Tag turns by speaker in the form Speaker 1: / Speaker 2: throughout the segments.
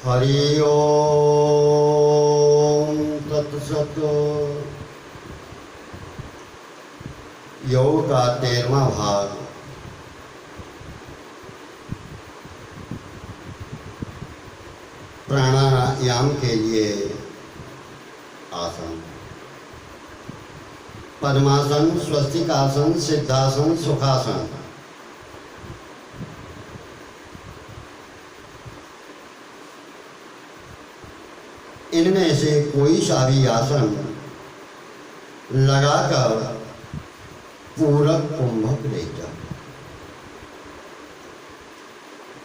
Speaker 1: हरि ओम तत्सत। योग का 13वां भाग। प्राणायाम के लिए आसन। पद्मासन, स्वस्तिकासन, सिद्धासन, सुखासन। इनमें से कोई सा भी आसन लगाकर पूरक कुंभक लेकर,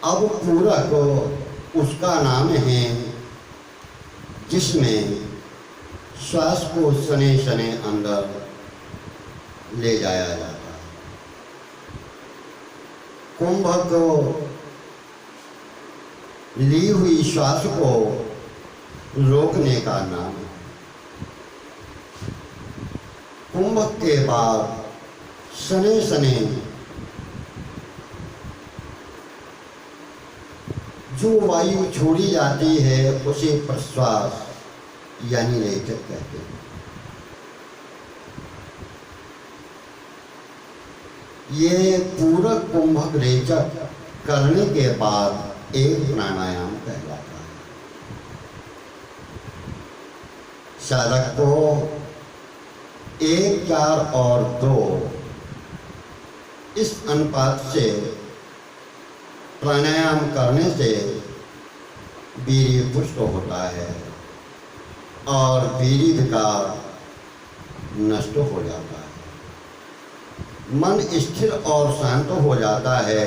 Speaker 1: अब पूरक उसका नाम है जिसमें श्वास को सने सने अंदर ले जाया जाता है। कुंभक ली हुई श्वास को रोकने का नाम है। कुंभक के बाद सने सने जो वायु छोड़ी जाती है उसे प्रश्वास यानी रेचक कहते हैं। ये पूरक कुंभक रेचक करने के बाद एक प्राणायाम कहलाता है। साधक को 1, 4 और 2 इस अनुपात से प्राणायाम करने से वीर्य पुष्ट होता है और वीर्य विकार नष्ट हो जाता है। मन स्थिर और शांत हो जाता है।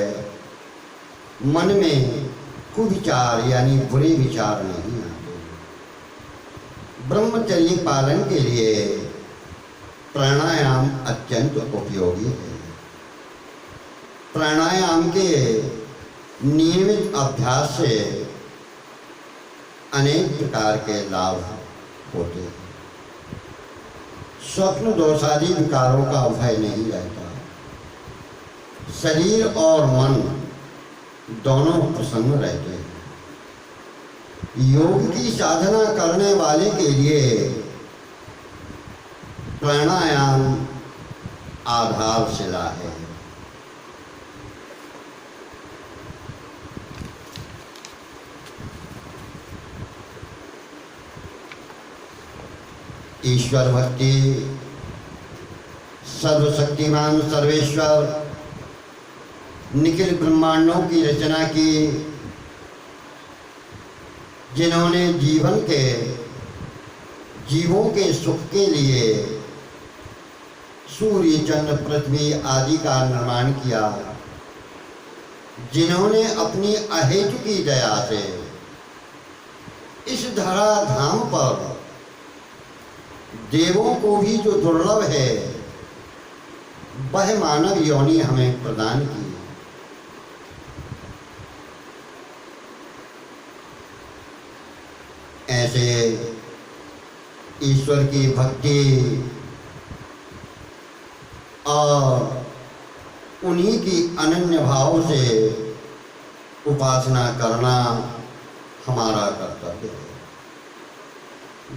Speaker 1: मन में कुविचार यानी बुरे विचार नहीं आते। ब्रह्मचर्य पालन के लिए प्राणायाम अत्यंत उपयोगी है। प्राणायाम के नियमित अभ्यास से अनेक प्रकार के लाभ होते हैं। स्वप्न दोषादि विकारों का भय नहीं रहता। शरीर और मन दोनों प्रसन्न रहते हैं। योग की साधना करने वाले के लिए प्राणायाम आधारशिला है। ईश्वर भक्ति, सर्वशक्तिमान सर्वेश्वर निखिल ब्रह्मांडों की रचना की, जिन्होंने जीवों के सुख के लिए सूर्य, चंद्र, पृथ्वी आदि का निर्माण किया, जिन्होंने अपनी अहेतुकी दया से इस धराधाम पर देवों को भी जो दुर्लभ है वह मानव योनि हमें प्रदान की। ऐसे ईश्वर की भक्ति और उन्हीं की अनन्य भाव से उपासना करना हमारा कर्तव्य है।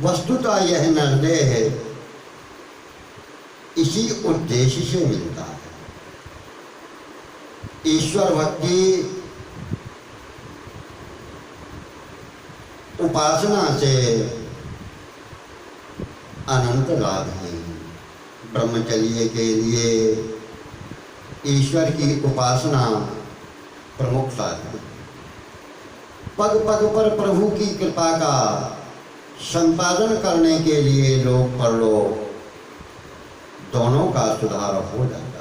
Speaker 1: वस्तुतः यह निर्देह इसी उद्देश्य से मिलता है। ईश्वर भक्ति उपासना से अनंत लाभ है। ब्रह्मचर्य के लिए ईश्वर की उपासना प्रमुख साधन। पग पग पर प्रभु की कृपा का संपादन करने के लिए लोक परलोक दोनों का सुधार हो जाता है।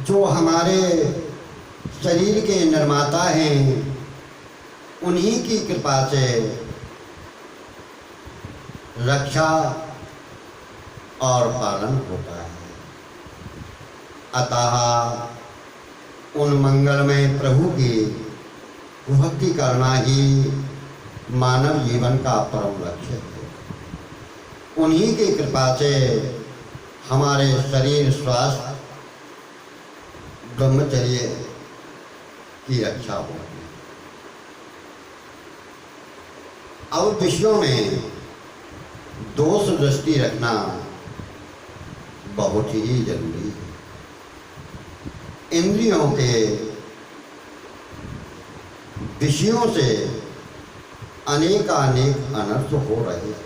Speaker 1: जो हमारे शरीर के निर्माता हैं उन्हीं की कृपा से रक्षा और पालन होता है। अतः उन मंगलमय प्रभु की भक्ति करना ही मानव जीवन का परम लक्ष्य है। उन्हीं की कृपा से हमारे शरीर स्वास्थ्य ब्रह्मचर्य की रक्षा होगी। अब विषयों में दोष दृष्टि रखना बहुत ही जरूरी है। इंद्रियों के विषयों से अनेकानेक अनर्थ हो रहे हैं।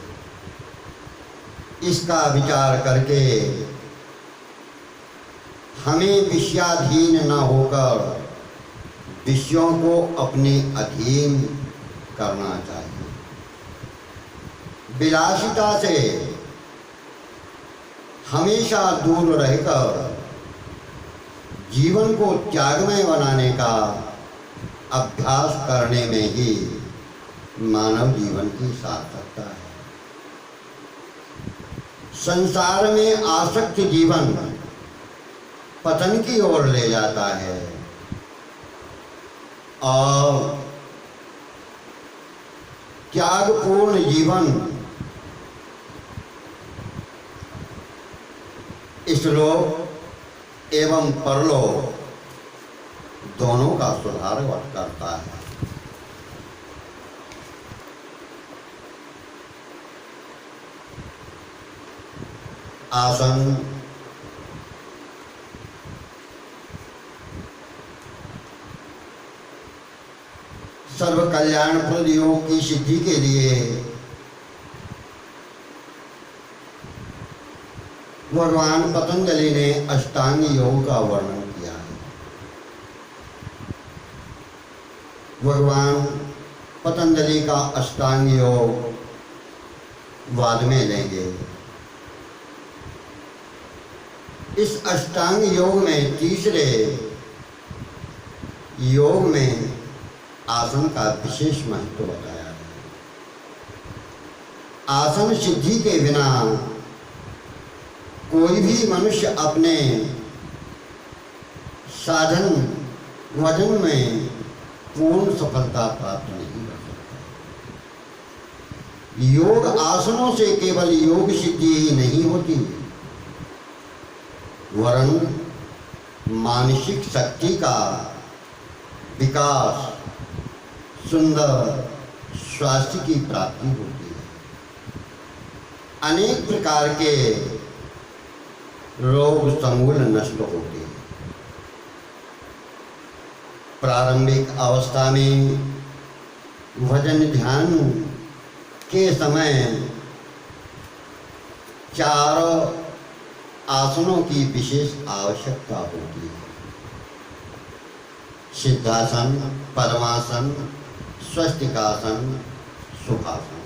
Speaker 1: इसका विचार करके हमें विषयाधीन न होकर विषयों को अपने अधीन करना चाहिए। विलासिता से हमेशा दूर रहकर जीवन को त्यागमय बनाने का अभ्यास करने में ही मानव जीवन की सार्थकता है। संसार में आसक्त जीवन पतन की ओर ले जाता है और त्यागपूर्ण जीवन इहलोक एवं परलोक दोनों का सुधार करता है। आसन सर्व कल्याणप्रद योग की सिद्धि के लिए भगवान पतंजलि ने अष्टांग योग का वर्णन किया है। भगवान पतंजलि का अष्टांग योग बाद में लेंगे। इस अष्टांग योग में तीसरे योग में आसन का विशेष महत्व बताया है। आसन सिद्धि के बिना कोई भी मनुष्य अपने साधन वजन में पूर्ण सफलता प्राप्त नहीं कर सकता। योग आसनों से केवल योग सिद्धि ही नहीं होती, वरन मानसिक शक्ति का विकास, सुंदर स्वास्थ्य की प्राप्ति होती है। अनेक प्रकार के रोग समूल नष्ट होते हैं। प्रारंभिक अवस्था में भजन ध्यान के समय चारों आसनों की विशेष आवश्यकता होती है। सिद्धासन, पद्मासन, स्वस्तिकासन, सुखासन।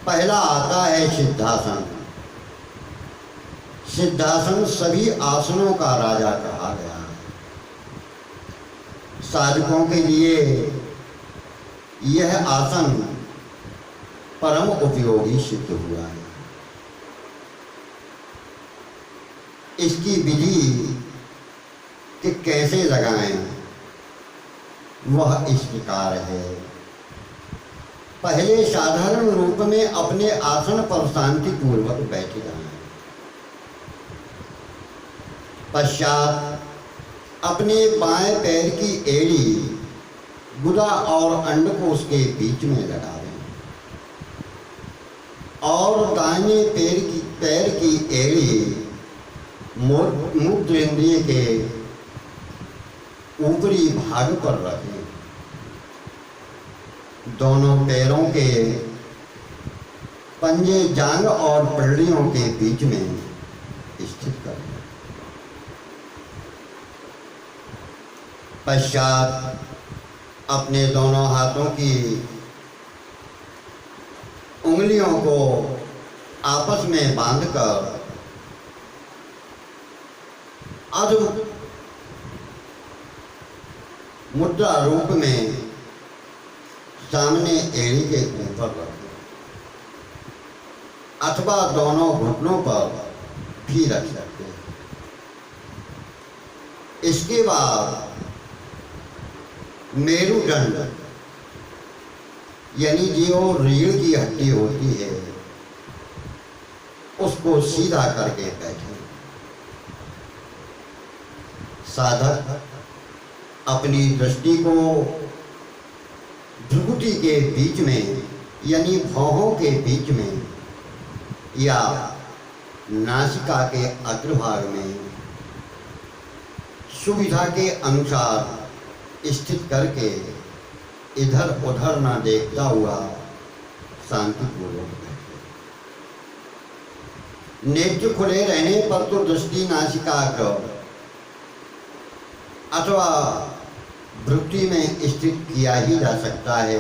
Speaker 1: पहला आता है सिद्धासन। सिद्धासन सभी आसनों का राजा कहा गया है। साधकों के लिए यह आसन परम उपयोगी सिद्ध हुआ है। इसकी विधि कि कैसे लगाएं वह इस प्रकार है। पहले साधारण रूप में अपने आसन पर शांति पूर्वक बैठ जाएं। पश्चात अपने बाएं पैर की एड़ी गुदा और अंडकोश के बीच में लगा दें और दाहिने पैर की एड़ी मूत्रेंद्रिय के ऊपरी भाग पर रखें। दोनों पैरों के पंजे जांग और पलड़ियों के बीच में स्थित करें। पश्चात अपने दोनों हाथों की उंगलियों को आपस में बांधकर अर्ध मुद्रा रूप में सामने एड़ी के ऊपर रखें अथवा दोनों घुटनों पर भी रख सकते हैं। इसके बाद मेरुदंड यानी जो रीढ़ की हड्डी होती है उसको सीधा करके बैठे। साधक अपनी दृष्टि को भ्रुकुटी के बीच में यानी भौहों के बीच में या नासिका के अग्रभाग में सुविधा के अनुसार स्थित करके इधर उधर ना देखता हुआ शांतिपूर्वक बैठे। नेत्र खुले रहने पर तो दृष्टि नासिकाग्र अथवा भ्रुकुटी में स्थित किया ही जा सकता है,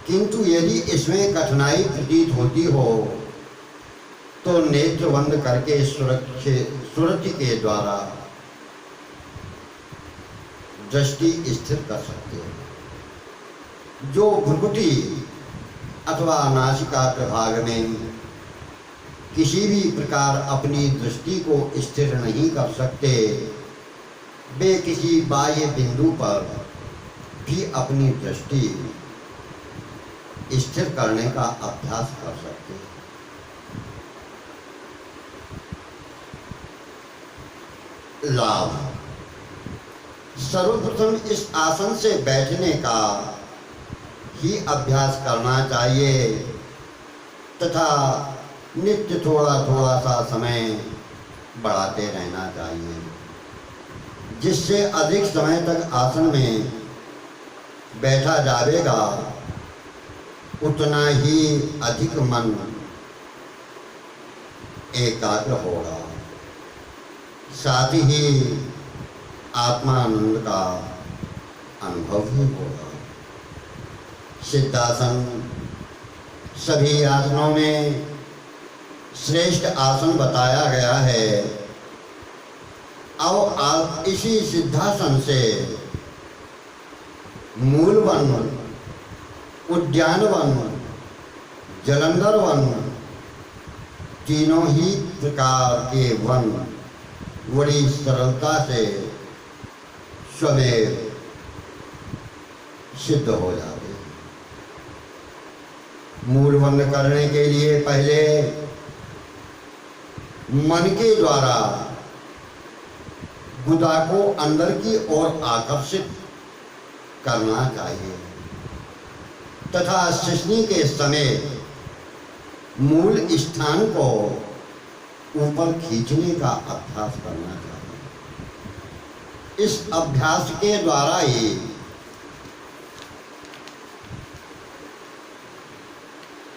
Speaker 1: किंतु यदि इसमें कठिनाई प्रतीत होती हो तो नेत्र बंद करके सुरति के द्वारा दृष्टि स्थिर कर सकते हैं। जो भ्रुकुटी अथवा नासिका प्रभाग में किसी भी प्रकार अपनी दृष्टि को स्थिर नहीं कर सकते, वे किसी बाह्य बिंदु पर भी अपनी दृष्टि स्थिर करने का अभ्यास कर सकते हैं। लाभ। सर्वप्रथम इस आसन से बैठने का ही अभ्यास करना चाहिए तथा नित्य थोड़ा थोड़ा सा समय बढ़ाते रहना चाहिए, जिससे अधिक समय तक आसन में बैठा जाएगा उतना ही अधिक मन एकाग्र होगा, साथ ही आत्मानंद का अनुभव भी होगा। सिद्धासन सभी आसनों में श्रेष्ठ आसन बताया गया है। अब आप इसी सिद्धासन से मूल वन, उद्यान वन, जलंधर वन, तीनों ही प्रकार के वन बड़ी सरलता से स्वयं सिद्ध हो जाते हैं। मूल बंद करने के लिए पहले मन के द्वारा गुदा को अंदर की ओर आकर्षित करना चाहिए तथा शिश्नी के समय मूल स्थान को ऊपर खींचने का अभ्यास करना चाहिए। इस अभ्यास के द्वारा ही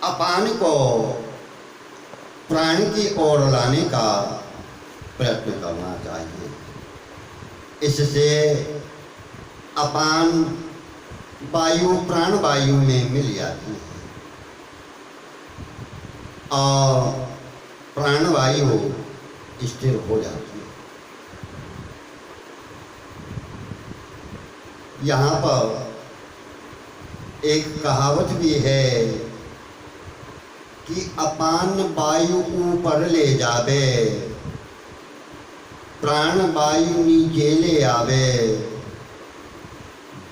Speaker 1: अपान को प्राण की ओर लाने का प्रयत्न करना चाहिए। इससे अपान वायु प्राण वायु में मिल जाती है और प्राणवायु स्थिर हो जाती है। यहाँ पर एक कहावत भी है कि अपान वायु ऊपर ले जावे, प्राण वायु नीचे ले आवे,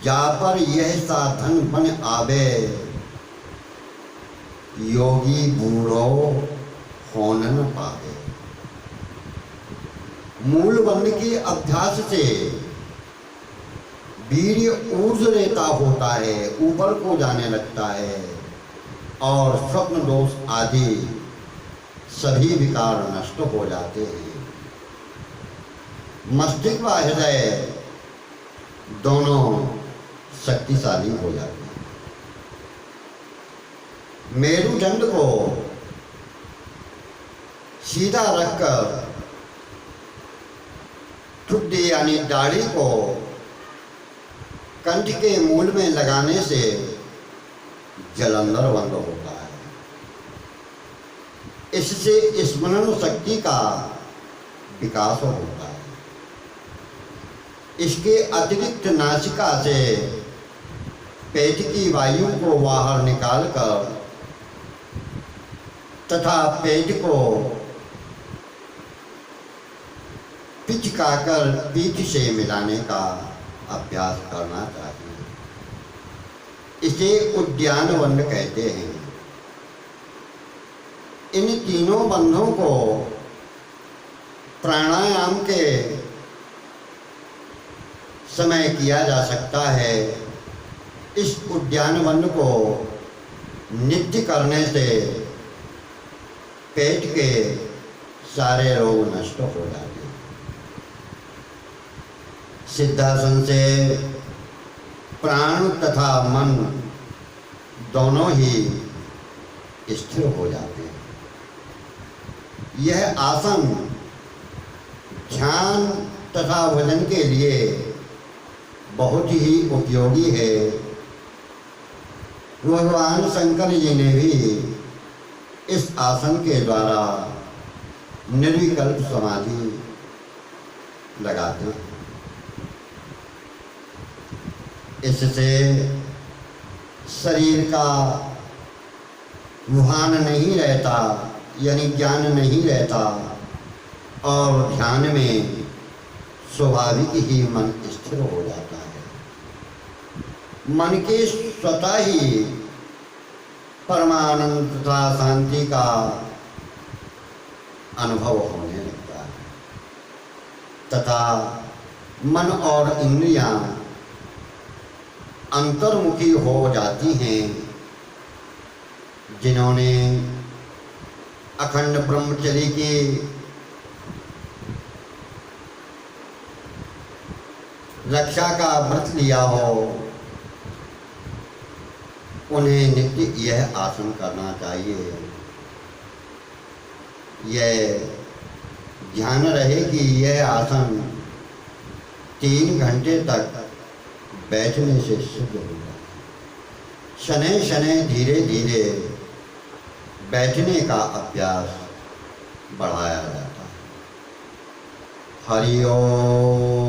Speaker 1: जा पर यह साधन बन आवे, योगी बूढ़ो होन न पावे। मूल बंद के अभ्यास से वीर्य ऊर्ज रहता होता है, ऊपर को जाने लगता है और स्वप्न दोष आदि सभी विकार नष्ट हो जाते हैं। मस्तिष्क व हृदय दोनों शक्तिशाली हो जाते हैं। मेरुदंड को सीधा रखकर ठुड्डी यानी दाढ़ी को कंठ के मूल में लगाने से जलंधर बंद होता है। इससे स्मरण शक्ति का विकास होता है। इसके अतिरिक्त नासिका से पेट की वायु को बाहर निकालकर तथा पेट को पिचकाकर पीठ से मिलाने का अभ्यास करना चाहिए। इसे उद्यान वन कहते हैं। इन तीनों बंधों को प्राणायाम के समय किया जा सकता है। इस उद्यान वन को नित्य करने से पेट के सारे रोग नष्ट हो जाते हैं। सिद्धासन से प्राण तथा मन दोनों ही स्थिर हो जाते हैं। यह आसन ध्यान तथा भजन के लिए बहुत ही उपयोगी है। भगवान शंकर जी ने भी इस आसन के द्वारा निर्विकल्प समाधि लगाते हैं। इससे शरीर का भान नहीं रहता, यानी ज्ञान नहीं रहता, और ध्यान में स्वाभाविक ही मन स्थिर हो जाता है। मन के स्वतः ही परमानंद तथा शांति का अनुभव होने लगता है तथा मन और इंद्रियां अंतर्मुखी हो जाती हैं। जिन्होंने अखंड ब्रह्मचर्य की रक्षा का व्रत लिया हो, उन्हें नित्य यह आसन करना चाहिए। यह ध्यान रहे कि यह आसन 3 घंटे तक बैठने से सिद्ध होगा। शनै शनै धीरे धीरे बैठने का अभ्यास बढ़ाया जाता है। हरि ओम।